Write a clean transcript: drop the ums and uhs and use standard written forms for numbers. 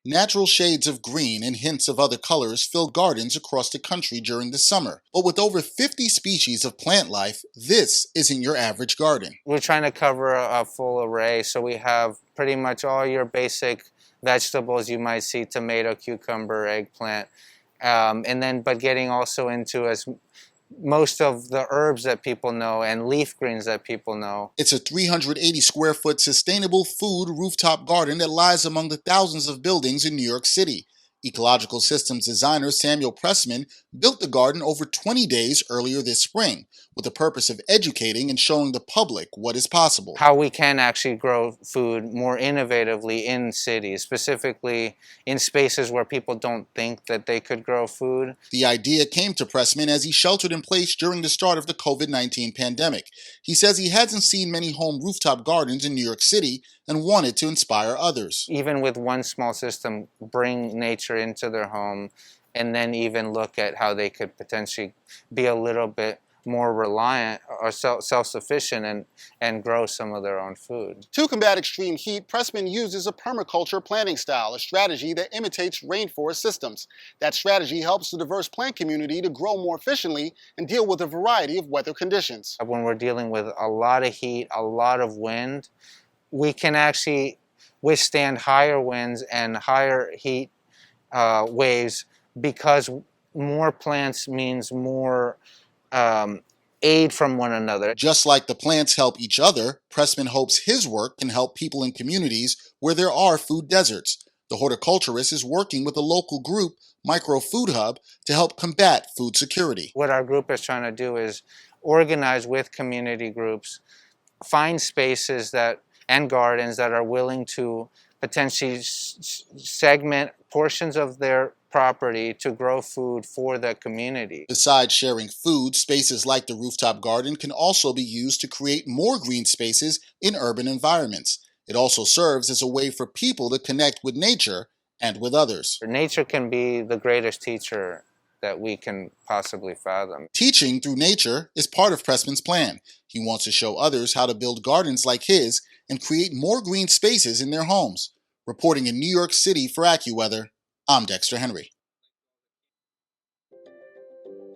Natural shades of green and hints of other colors fill gardens across the country during the summer. But with over 50 species of plant life, this isn't your average garden. We're trying to cover a full array, so we have pretty much all your basic vegetables you might see: tomato, cucumber, eggplant, but getting also into as most of the herbs that people know and leaf greens that people know. It's a 380 square foot sustainable food rooftop garden that lies among the thousands of buildings in New York City. Ecological systems designer Samuel Pressman built the garden over 20 days earlier this spring, with the purpose of educating and showing the public what is possible. How we can actually grow food more innovatively in cities, specifically in spaces where people don't think that they could grow food. The idea came to Pressman as he sheltered in place during the start of the COVID-19 pandemic. He says he hasn't seen many home rooftop gardens in New York City and wanted to inspire others. Even with one small system, bring nature into their home, and then even look at how they could potentially be a little bit more reliant or self-sufficient and grow some of their own food. To combat extreme heat, Pressman uses a permaculture planting style, a strategy that imitates rainforest systems. That strategy helps the diverse plant community to grow more efficiently and deal with a variety of weather conditions. When we're dealing with a lot of heat, a lot of wind, we can actually withstand higher winds and higher heat waves, because more plants means more aid from one another. Just like the plants help each other, Pressman hopes his work can help people in communities where there are food deserts. The horticulturist is working with a local group, Micro Food Hub, to help combat food security. What our group is trying to do is organize with community groups, find spaces and gardens that are willing to potentially segment portions of their property to grow food for the community. Besides sharing food, spaces like the rooftop garden can also be used to create more green spaces in urban environments. It also serves as a way for people to connect with nature and with others. Nature can be the greatest teacher that we can possibly fathom. Teaching through nature is part of Pressman's plan. He wants to show others how to build gardens like his and create more green spaces in their homes. Reporting in New York City for AccuWeather, I'm Dexter Henry.